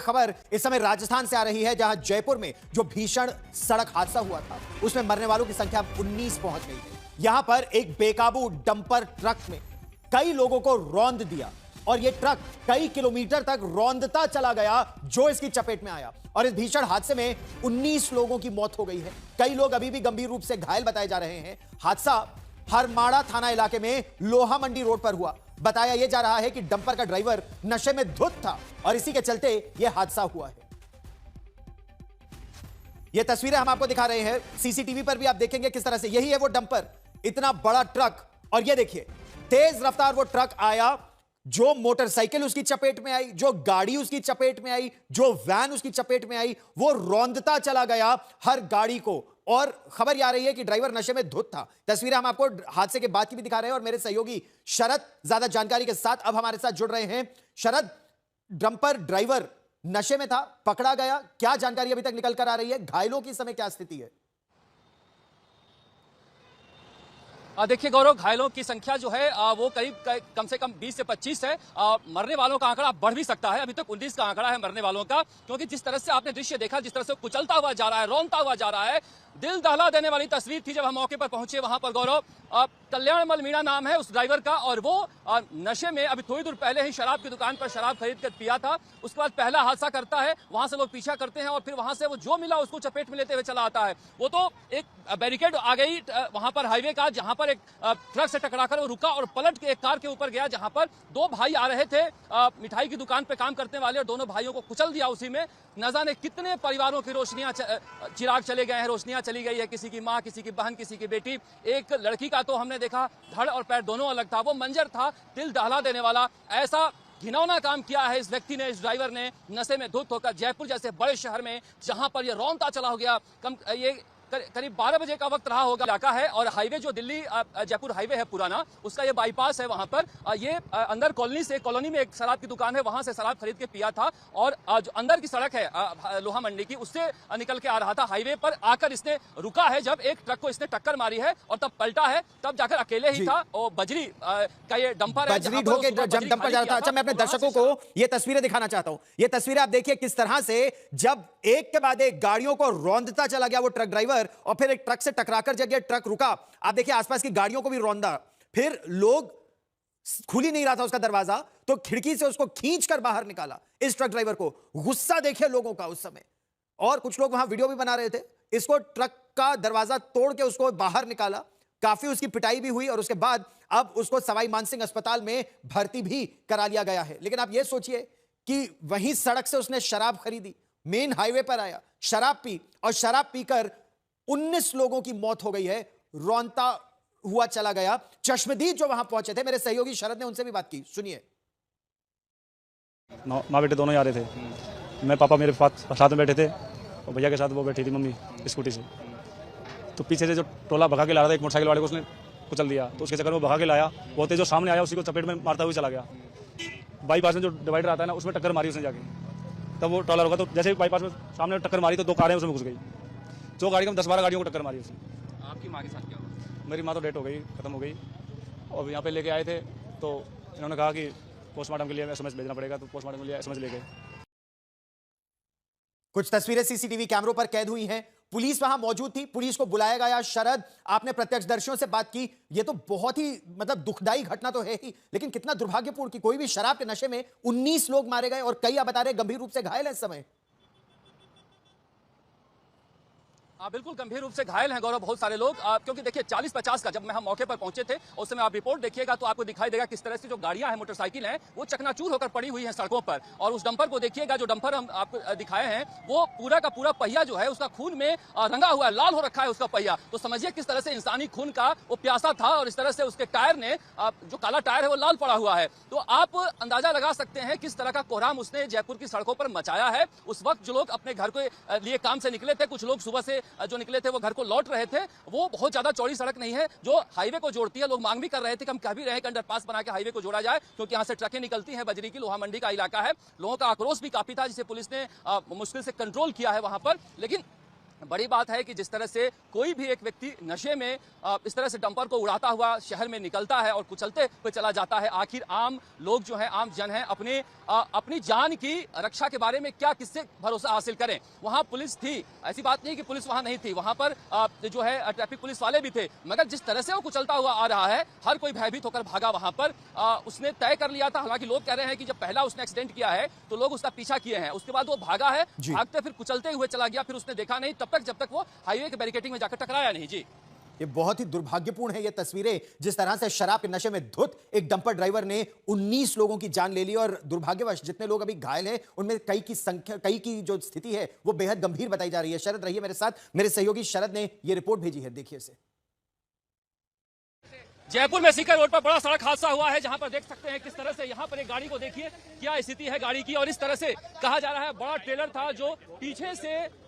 खबर इस समय राजस्थान से आ रही है, जहां जयपुर में जो भीषण सड़क हादसा हुआ था उसमें मरने वालों की संख्या 19 पहुंच गई है। यहां पर एक बेकाबू डंपर ट्रक में कई लोगों को रौंद दिया और यह ट्रक कई किलोमीटर तक रौंदता चला गया जो इसकी चपेट में आया और इस भीषण हादसे में 19 लोगों की मौत हो गई है। कई लोग अभी भी गंभीर रूप से घायल बताए जा रहे हैं। हादसा हरमाड़ा थाना इलाके में लोहा मंडी रोड पर हुआ। बताया यह जा रहा है कि डंपर का ड्राइवर नशे में धुत था और इसी के चलते यह हादसा हुआ है। यह तस्वीरें हम आपको दिखा रहे हैं, सीसीटीवी पर भी आप देखेंगे किस तरह से यही है वो डंपर, इतना बड़ा ट्रक। और यह देखिए तेज रफ्तार वो ट्रक आया, जो मोटरसाइकिल उसकी चपेट में आई, जो गाड़ी उसकी चपेट में आई, जो वैन उसकी चपेट में आई, वो रौंदता चला गया हर गाड़ी को। और खबर यह आ रही है कि ड्राइवर नशे में धुत था। तस्वीरें हम आपको हादसे के बाद की भी दिखा रहे हैं और मेरे सहयोगी शरद ज्यादा जानकारी के साथ अब हमारे साथ जुड़ रहे हैं। शरद, डंपर ड्राइवर नशे में था, पकड़ा गया, क्या जानकारी अभी तक निकल कर आ रही है? घायलों की समय क्या स्थिति है? देखिए गौरव, घायलों की संख्या जो है वो करीब कम से कम 20 से 25 है। मरने वालों का आंकड़ा बढ़ भी सकता है। अभी तक 19 का आंकड़ा है मरने वालों का, क्योंकि जिस तरह से आपने दृश्य देखा, जिस तरह से कुचलता हुआ जा रहा है, रौंदता हुआ जा रहा है, दिल दहला देने वाली तस्वीर थी। जब हम मौके पर पहुंचे वहां पर गौरव, कल्याणमल मीणा नाम है उस ड्राइवर का, और वो नशे में अभी थोड़ी दूर पहले ही शराब की दुकान पर शराब खरीद कर पिया था। उसके बाद पहला हादसा करता है, वहां से लोग पीछा करते हैं और फिर वहां से वो जो मिला उसको चपेट में लेते हुए चला आता है। वो तो एक बैरिकेड आ गई वहां पर हाईवे का, जहां पर एक ट्रक से टकराकर वो रुका और पलट के एक कार के ऊपर गया, जहां पर दो भाई आ रहे थे मिठाई की दुकान पे काम करने वाले, और दोनों भाइयों को कुचल दिया उसी में। न जाने कितने परिवारों की रोशनियां चिराग चले गए हैं, रोशनियां चली गई है, किसी की मां, किसी की बहन, किसी की बेटी। एक लड़की का तो हमने देखा धड़ और पैर दोनों अलग था। वो मंजर था दिल दहला देने वाला। ऐसा घिनौना काम किया है इस व्यक्ति ने, इस ड्राइवर ने, नशे में धुत होकर जयपुर जैसे बड़े शहर में, जहां पर ये रौंदता चला हो गया। ये करीब 12 बजे का वक्त रहा होगा। इलाका है और हाईवे जो दिल्ली जयपुर हाईवे है पुराना, उसका ये बाईपास है। वहां पर ये अंदर कॉलोनी में एक शराब की दुकान है, वहां से शराब खरीद के पिया था और जो अंदर की सड़क है लोहा मंडी की, उससे निकल के आ रहा था। हाईवे पर आकर इसने रुका है जब एक ट्रक को इसने टक्कर मारी है और तब पलटा है, तब जाकर अकेले ही था। और बजरी का ये डंपर है, बजरी ढो के डंपर जा रहा था। अच्छा, मैं अपने दर्शकों को ये तस्वीरें दिखाना चाहता हूं। ये तस्वीरें आप देखिए किस तरह से जब एक के बाद एक गाड़ियों को रौंदता चला गया वो ट्रक ड्राइवर, और फिर एक ट्रक से टकराकर जगह ट्रक रुका। आप देखिए आसपास की गाड़ियों को भी रौंदा, फिर लोग, खुल ही नहीं रहा था उसका दरवाजा, तो खिड़की से उसको खींचकर बाहर निकाला इस ट्रक ड्राइवर को। गुस्सा देखिए लोगों का उस समय, और कुछ लोग वहां वीडियो भी बना रहे थे। इसको ट्रक का दरवाजा तोड़ के उसको बाहर निकाला, काफी उसकी पिटाई भी हुई और उसके बाद अब उसको सवाई मानसिंह अस्पताल में भर्ती भी करा लिया गया है। लेकिन आप यह सोचिए कि वहीं सड़क से उसने शराब खरीदी, मेन हाईवे पर आया, शराब पी और शराब पीकर 19 लोगों की मौत हो गई है, रौंदता हुआ चला गया। चश्मदीद जो वहां पहुंचे थे, मेरे सहयोगी शरद ने उनसे भी बात की, सुनिए। माँ बेटे दोनों ही आ रहे थे। मैं पापा मेरे साथ में बैठे थे और भैया के साथ वो बैठी थी मम्मी स्कूटी से। तो पीछे से जो टोला भगा के ला रहा था एक मोटरसाइकिल वाले को, उसने कुचल दिया। तो उसके चक्कर में भगा के लाया, वो जो सामने आया उसी को चपेट में मारता हुआ चला गया। बाईपास में जो डिवाइडर आता है ना, उसमें टक्कर मारी उसने जाके। तब वो टोला रुका, तो जैसे बाईपास में सामने टक्कर मारी तो दो कारें उसमें घुस गई। जो गाड़ी में 10-12 गाड़ियों को टक्कर मारी उसने। आपकी माँ के साथ क्या हुआ? मेरी माँ तो डेट हो गई, खत्म हो गई। और यहाँ पे लेके आए थे तो इन्होंने कहा कि पोस्टमार्टम के लिए एसएमएस भेजना पड़ेगा, तो पोस्टमार्टम के लिए एसएमएस ले गए। कुछ तस्वीरें सीसीटीवी कैमरों पर कैद हुई हैं। पुलिस वहां मौजूद थी, पुलिस को बुलाया गया। शरद, आपने प्रत्यक्षदर्शियों से बात की, यह तो बहुत ही दुखदाई घटना तो है ही, लेकिन कितना दुर्भाग्यपूर्ण कि कोई भी शराब के नशे में 19 लोग मारे गए और कई आप बता रहे गंभीर रूप से घायल है इस समय। बिल्कुल गंभीर रूप से घायल हैं गौरव बहुत सारे लोग, क्योंकि देखिए 40-50 का जब हम मौके पर पहुंचे थे उस समय आप रिपोर्ट देखिएगा तो आपको दिखाई देगा किस तरह से जो गाड़ियां हैं, मोटरसाइकिल हैं, वो चकनाचूर होकर पड़ी हुई हैं सड़कों पर। और उस डंपर को देखिएगा, जो डंपर हम आपको दिखाए हैं, वो पूरा का पूरा पहिया जो है उसका खून में रंगा हुआ है, लाल हो रखा है उसका पहिया। तो समझिए किस तरह से इंसानी खून का वो प्यासा था और इस तरह से उसके टायर ने, जो काला टायर है वो लाल पड़ा हुआ है। तो आप अंदाजा लगा सकते हैं किस तरह का कोहराम उसने जयपुर की सड़कों पर मचाया है। उस वक्त जो लोग अपने घर के लिए काम से निकले थे, कुछ लोग सुबह से जो निकले थे वो घर को लौट रहे थे। वो बहुत ज्यादा चौड़ी सड़क नहीं है जो हाईवे को जोड़ती है। लोग मांग भी कर रहे थे कि हम कह भी रहे हैं कि अंडरपास बना के हाईवे को जोड़ा जाए, क्योंकि यहां से ट्रकें निकलती हैं। बजरी की लोहा मंडी का इलाका है, लोगों का आक्रोश भी काफी था जिसे पुलिस ने मुश्किल से कंट्रोल किया है वहां पर। लेकिन बड़ी बात है कि जिस तरह से कोई भी एक व्यक्ति नशे में इस तरह से डंपर को उड़ाता हुआ शहर में निकलता है और कुचलते हुए चला जाता है, आखिर आम लोग जो है, आम जन है, अपनी जान की रक्षा के बारे में क्या किससे भरोसा हासिल करें। वहां पुलिस थी, ऐसी बात नहीं कि पुलिस वहां नहीं थी, वहां पर जो है ट्रैफिक पुलिस वाले भी थे, मगर जिस तरह से वो कुचलता हुआ आ रहा है, हर कोई भयभीत होकर भागा। वहां पर उसने तय कर लिया था, हालांकि लोग कह रहे हैं कि जब पहला उसने एक्सीडेंट किया है तो लोग उसका पीछा किए हैं, उसके बाद वो भागा है, भागते फिर कुचलते हुए चला गया, फिर उसने देखा नहीं जब तक वो हाईवे के बैरिकेडिंग में जाकर टकराया नहीं। जी, ये बहुत ही दुर्भाग्यपूर्ण है ये तस्वीरें, जिस तरह से शराब के नशे में धुत एक डंपर ड्राइवर ने 19 लोगों की जान ले ली और दुर्भाग्यवश जितने लोग अभी घायल हैं उनमें कई की जो स्थिति है वो बेहद गंभीर बताई जा रही है। शरद रहिए मेरे साथ, मेरे सहयोगी शरद ने ये रिपोर्ट भेजी है, देखिए इसे। जयपुर में सीकर रोड पर बड़ा सड़क हादसा हुआ है, जहां पर देख सकते हैं किस तरह से यहाँ पर एक गाड़ी को देखिए क्या स्थिति है गाड़ी की, और इस तरह से कहा जा रहा है बड़ा ट्रेलर था जो पीछे से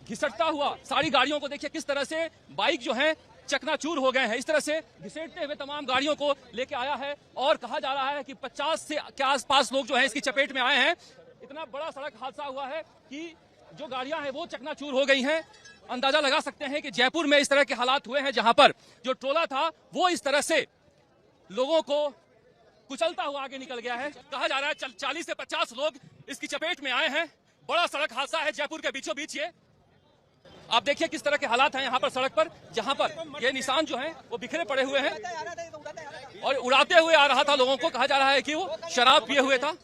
घिसटता हुआ, सारी गाड़ियों को देखिए किस तरह से बाइक जो है चकनाचूर हो गए हैं, इस तरह से घिसेटते हुए तमाम गाड़ियों को लेके आया है, और कहा जा रहा है कि 50 से के आसपास लोग जो है इसकी चपेट में आए हैं। इतना बड़ा सड़क हादसा हुआ है कि जो गाड़ियां हैं वो चकनाचूर हो गई हैं। अंदाजा लगा सकते हैं कि जयपुर में इस तरह के हालात हुए हैं, जहां पर जो ट्रोला था वो इस तरह से लोगों को कुचलता हुआ आगे निकल गया है। कहा जा रहा है 40 से 50 लोग इसकी चपेट में आए हैं। बड़ा सड़क हादसा है जयपुर के बीचों बीच। ये आप देखिए किस तरह के हालात हैं यहाँ पर सड़क पर, जहाँ पर ये निशान जो हैं वो बिखरे पड़े हुए हैं और उड़ाते हुए आ रहा था लोगों को। कहा जा रहा है कि वो शराब पिए हुए था।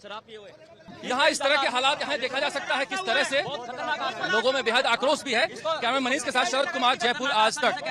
यहाँ इस तरह के हालात यहाँ देखा जा सकता है किस तरह से लोगों में बेहद आक्रोश भी है। कैमरा मनीष के साथ शरद कुमार, जयपुर आज तक।